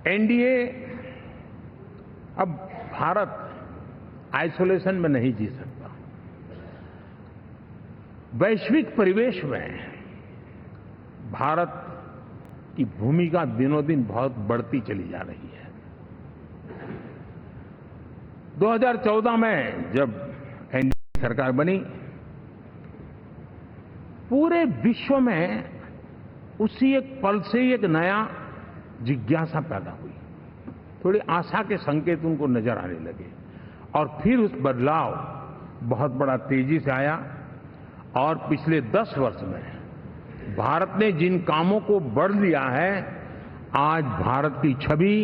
NDA अब Bharat isolation में नहीं जी सकता। वैश्विक परिवेश में भारत की भूमिका दिनों दिन बहुत बढ़ती चली जा रही है। 2014 में जब एनडीए सरकार बनी, पूरे विश्व में उसी एक पल से ही एक नया जिज्ञासा पैदा हुई, थोड़ी आशा के संकेत उनको नजर आने लगे और फिर उस बदलाव बहुत बड़ा तेजी से आया। और पिछले 10 वर्ष में भारत ने जिन कामों को बढ़ लिया है, आज भारत की छवि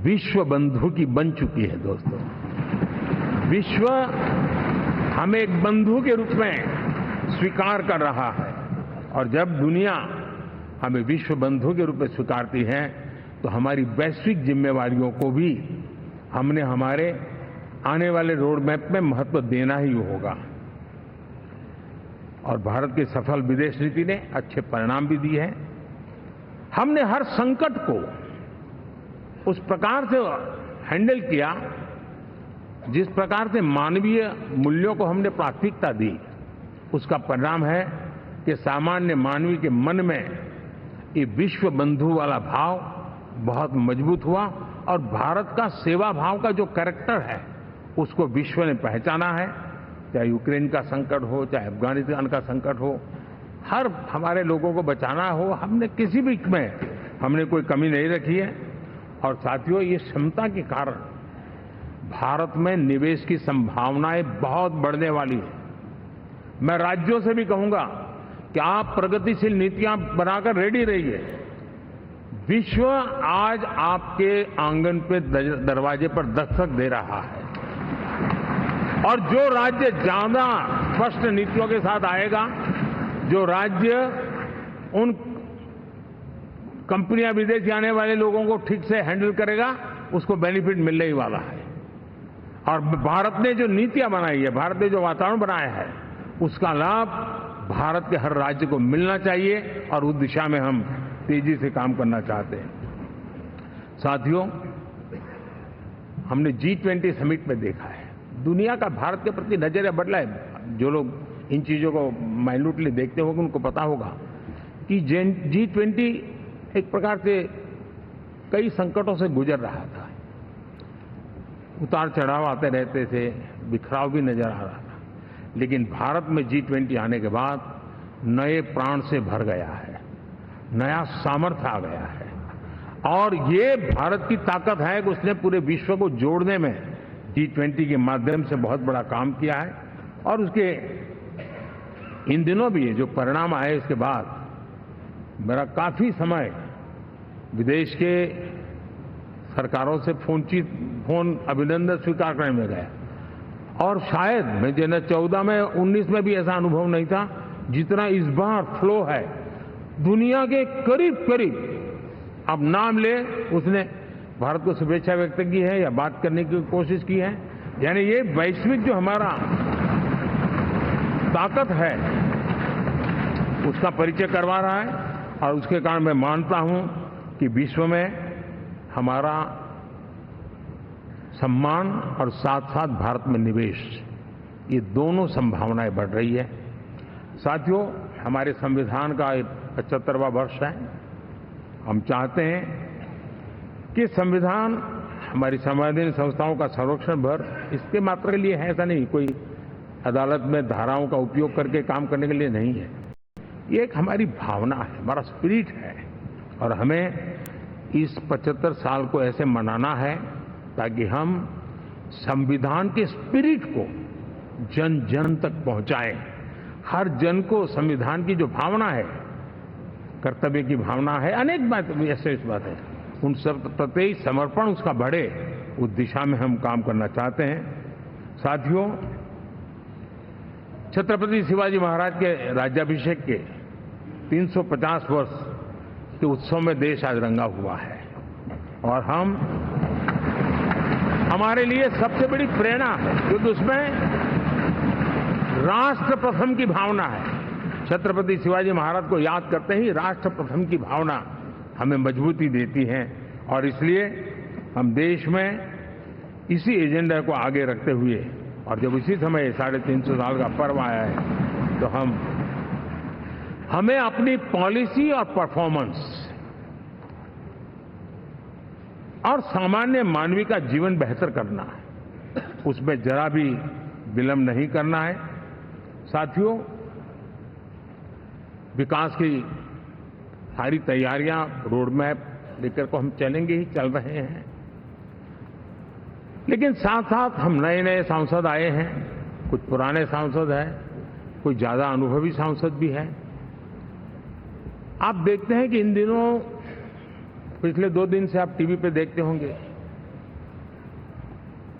विश्व बंधु की बन चुकी है। दोस्तों, विश्व हमें एक बंधु के रूप में स्वीकार कर रहा है और जब दुनिया हमें विश्व बंधु के रूप में स्वीकारती है तो हमारी वैश्विक जिम्मेवारियों को भी हमने हमारे आने वाले रोड मैप में महत्व देना ही होगा। और भारत की सफल विदेश नीति ने अच्छे परिणाम भी दिए हैं। हमने हर संकट को उस प्रकार से हैंडल किया जिस प्रकार से मानवीय मूल्यों को हमने प्राथमिकता दी। उसका परिणाम है कि सामान्य मानवी के मन में ये विश्व बंधु वाला भाव बहुत मजबूत हुआ और भारत का सेवा भाव का जो कैरेक्टर है उसको विश्व ने पहचाना है। चाहे यूक्रेन का संकट हो, चाहे अफगानिस्तान का संकट हो, हर हमारे लोगों को बचाना हो, हमने किसी भी में हमने कोई कमी नहीं रखी है। और साथियों, ये क्षमता के कारण भारत में निवेश की संभावनाएं बहुत बढ़ने वाली है। मैं राज्यों से भी कहूंगा कि आप प्रगतिशील नीतियां बनाकर रेडी रहिए। विश्व आज आपके आंगन पे दरवाजे पर दस्तक दे रहा है और जो राज्य ज्यादा स्पष्ट नीतियों के साथ आएगा, जो राज्य उन कंपनियां विदेश जाने वाले लोगों को ठीक से हैंडल करेगा, उसको बेनिफिट मिलने ही वाला है। और भारत ने जो नीतियां बनाई है, भारत ने जो वातावरण बनाया है, उसका लाभ भारत के हर राज्य को मिलना चाहिए और उस दिशा में हम तेजी से काम करना चाहते हैं। साथियों, हमने G20 समिट में देखा है, दुनिया का भारत के प्रति नजरिया बदला है। जो लोग इन चीजों को माइन्यूटली देखते होंगे उनको पता होगा कि G20 एक प्रकार से कई संकटों से गुजर रहा था। उतार चढ़ाव आते रहते थे, बिखराव भी नजर आ रहा था, लेकिन भारत में G20 आने के बाद नए प्राण से भर गया है, नया सामर्थ्य आ गया है। और ये भारत की ताकत है कि उसने पूरे विश्व को जोड़ने में G20 के माध्यम से बहुत बड़ा काम किया है। और उसके इन दिनों भी जो परिणाम आए इसके बाद मेरा काफी समय विदेश के सरकारों से फोन अभिनंदन स्वीकार करने में गया और शायद मैं 2014 में 19 में भी ऐसा अनुभव नहीं था जितना इस बार फ्लो है। दुनिया के करीब करीब अब नाम ले उसने भारत को शुभेच्छा व्यक्त की है या बात करने की कोशिश की है। यानी ये वैश्विक जो हमारा ताकत है उसका परिचय करवा रहा है और उसके कारण मैं मानता हूं कि विश्व में हमारा सम्मान और साथ साथ भारत में निवेश, ये दोनों संभावनाएं बढ़ रही है। साथियों, हमारे संविधान का 75वां वर्ष है। हम चाहते हैं कि संविधान हमारी संवैधानिक संस्थाओं का संरक्षण भर इसके मात्र के लिए है, ऐसा नहीं, कोई अदालत में धाराओं का उपयोग करके काम करने के लिए नहीं है। ये एक हमारी भावना है, हमारा स्पिरिट है और हमें इस 75 साल को ऐसे मनाना है ताकि हम संविधान के स्पिरिट को जन जन तक पहुंचाएं। हर जन को संविधान की जो भावना है, कर्तव्य की भावना है, अनेक बात ऐसे बात है, उन सब प्रति समर्पण उसका बढ़े, उस दिशा में हम काम करना चाहते हैं। साथियों, छत्रपति शिवाजी महाराज के राज्याभिषेक के 350 वर्ष के उत्सव में देश आज रंगा हुआ है और हमारे लिए सबसे बड़ी प्रेरणा है क्योंकि उसमें राष्ट्र प्रथम की भावना है। छत्रपति शिवाजी महाराज को याद करते ही राष्ट्र प्रथम की भावना हमें मजबूती देती है और इसलिए हम देश में इसी एजेंडा को आगे रखते हुए और जब इसी समय 350 साल का पर्व आया है तो हमें अपनी पॉलिसी और परफॉर्मेंस और सामान्य मानवीय का जीवन बेहतर करना है, उसमें जरा भी विलंब नहीं करना है। साथियों, विकास की सारी तैयारियां, रोड मैप लेकर को हम चलेंगे ही, चल रहे हैं, लेकिन साथ साथ हम नए नए सांसद आए हैं, कुछ पुराने सांसद हैं, कुछ ज्यादा अनुभवी सांसद भी हैं। आप देखते हैं कि इन दिनों पिछले 2 दिन से आप टीवी पे देखते होंगे,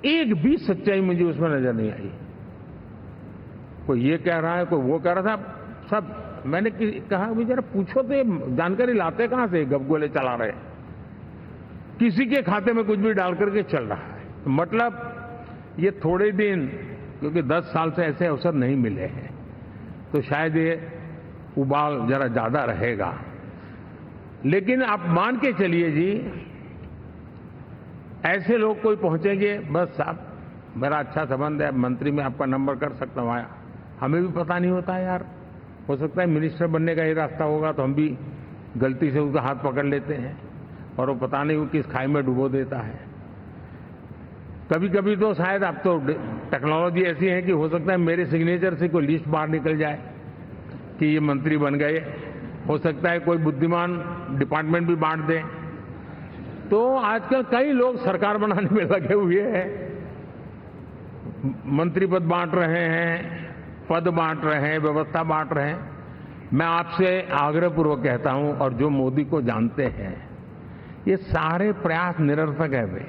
एक भी सच्चाई मुझे उसमें नजर नहीं आई। कोई ये कह रहा है, कोई वो कह रहा था, सब मैंने कहा भी जरा पूछो तो ये जानकारी लाते कहां से, गपगोले चला रहे, किसी के खाते में कुछ भी डाल करके चल रहा है। मतलब ये थोड़े दिन, क्योंकि 10 साल से ऐसे अवसर नहीं मिले हैं, तो शायद ये उबाल जरा ज्यादा रहेगा। लेकिन आप मान के चलिए जी, ऐसे लोग कोई पहुंचेंगे, बस साहब मेरा अच्छा संबंध है, मंत्री में आपका नंबर कर सकता हूं, आया, हमें भी पता नहीं होता यार, हो सकता है मिनिस्टर बनने का ही रास्ता होगा तो हम भी गलती से उसका हाथ पकड़ लेते हैं और वो पता नहीं वो किस खाई में डुबो देता है। कभी कभी तो शायद अब तो टेक्नोलॉजी ऐसी है कि हो सकता है मेरे सिग्नेचर से कोई लिस्ट बाहर निकल जाए कि ये मंत्री बन गए, हो सकता है कोई बुद्धिमान डिपार्टमेंट भी बांट दे। तो आजकल कई लोग सरकार बनाने में लगे हुए हैं, मंत्री पद बांट रहे हैं, पद बांट रहे हैं, व्यवस्था बांट रहे हैं। मैं आपसे आग्रहपूर्वक कहता हूं, और जो मोदी को जानते हैं, ये सारे प्रयास निरर्थक है वे।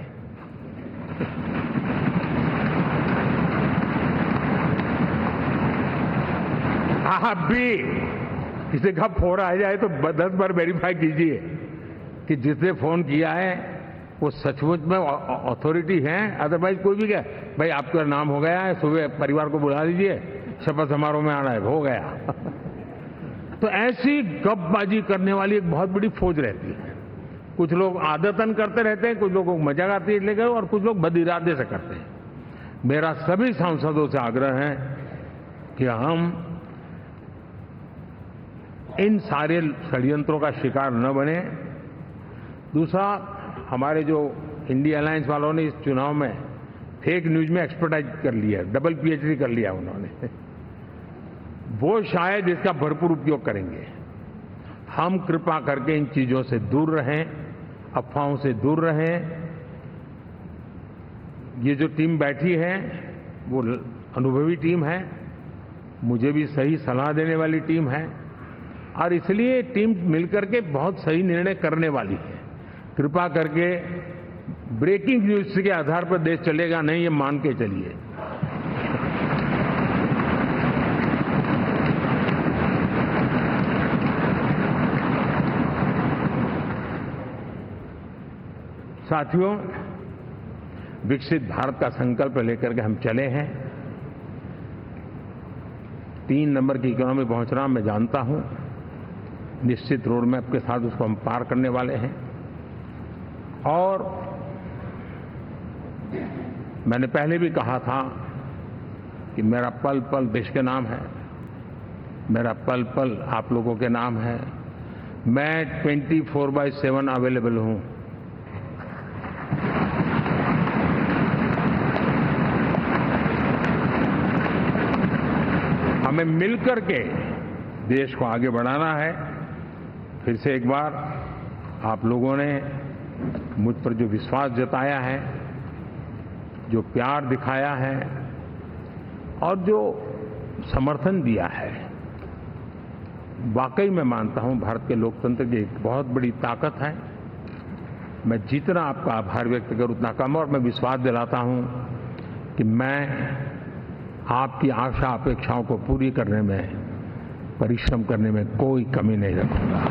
आप भी किसी का फोन आ जाए तो 10 बार वेरीफाई कीजिए कि जिसने फोन किया है वो सचमुच में अथॉरिटी है। अदरवाइज कोई भी कहे भाई आपका नाम हो गया है, सुबह परिवार को बुला लीजिए, शपथ समारोह में आना है, हो गया। तो ऐसी गपबाजी करने वाली एक बहुत बड़ी फौज रहती है। कुछ लोग आदतन करते रहते हैं, कुछ लोगों को मजाक आती है लेकर, और कुछ लोग बद इरादे से करते हैं। मेरा सभी सांसदों से आग्रह है कि हम इन सारे षड्यंत्रों का शिकार न बने। दूसरा, हमारे जो इंडिया अलायंस वालों ने इस चुनाव में फेक न्यूज में एक्सपर्टाइज कर लिया, डबल पीएचडी कर लिया उन्होंने, वो शायद इसका भरपूर उपयोग करेंगे। हम कृपा करके इन चीजों से दूर रहें, अफवाहों से दूर रहें। ये जो टीम बैठी है वो अनुभवी टीम है, मुझे भी सही सलाह देने वाली टीम है, और इसलिए टीम मिलकर के बहुत सही निर्णय करने वाली है। कृपा करके ब्रेकिंग न्यूज के आधार पर देश चलेगा नहीं, ये मान के चलिए। साथियों, विकसित भारत का संकल्प लेकर के हम चले हैं। 3 नंबर की इकोनॉमी पहुंचना मैं जानता हूं, निश्चित रोड मैप के साथ उसको हम पार करने वाले हैं। और मैंने पहले भी कहा था कि मेरा पल पल देश के नाम है, मेरा पल पल आप लोगों के नाम है। मैं 24/7 अवेलेबल हूं। हमें मिलकर के देश को आगे बढ़ाना है। फिर से एक बार आप लोगों ने मुझ पर जो विश्वास जताया है, जो प्यार दिखाया है और जो समर्थन दिया है, वाकई मैं मानता हूं भारत के लोकतंत्र की एक बहुत बड़ी ताकत है। मैं जितना आपका आभार व्यक्त करूं उतना कम, और मैं विश्वास दिलाता हूं कि मैं आपकी आशा अपेक्षाओं को पूरी करने में, परिश्रम करने में कोई कमी नहीं रखूंगा।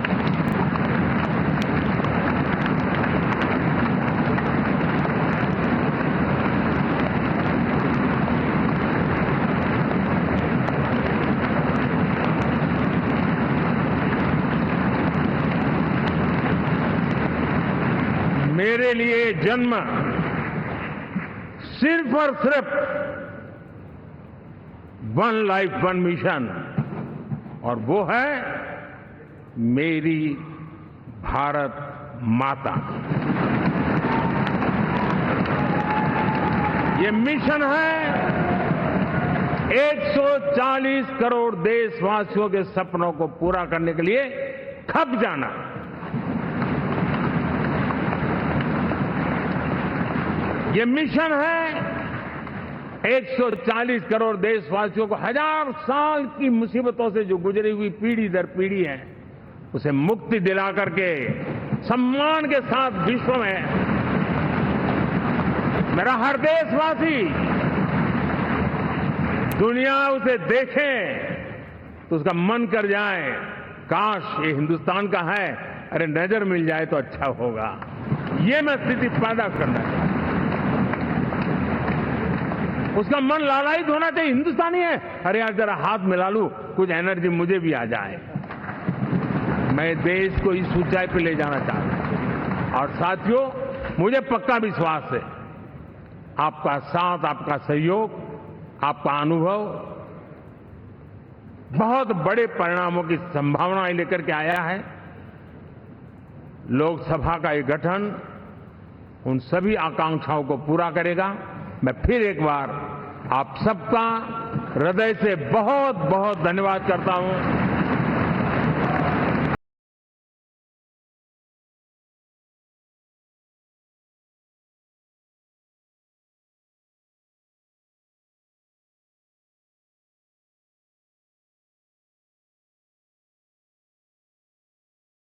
मेरे लिए जन्म सिर्फ और सिर्फ वन लाइफ वन मिशन, और वो है मेरी भारत माता। ये मिशन है 140 करोड़ देशवासियों के सपनों को पूरा करने के लिए खप जाना। ये मिशन है 140 करोड़ देशवासियों को 1000 साल की मुसीबतों से जो गुजरी हुई पीढ़ी दर पीढ़ी है, उसे मुक्ति दिला करके सम्मान के साथ विश्व में मेरा हर देशवासी दुनिया उसे देखे तो उसका मन कर जाए, काश ये हिंदुस्तान का है, अरे नजर मिल जाए तो अच्छा होगा। ये मैं स्थिति पैदा करना चाहता हूं। उसका मन लालायित होना चाहिए, हिंदुस्तानी है, अरे यार जरा हाथ मिला लूं, कुछ एनर्जी मुझे भी आ जाए। मैं देश को इस ऊंचाई पर ले जाना चाहता हूं। और साथियों, मुझे पक्का विश्वास है आपका साथ, आपका सहयोग, आपका अनुभव बहुत बड़े परिणामों की संभावनाएं लेकर के आया है। लोकसभा का ये गठन उन सभी आकांक्षाओं को पूरा करेगा। मैं फिर एक बार आप सबका हृदय से बहुत बहुत धन्यवाद करता हूं।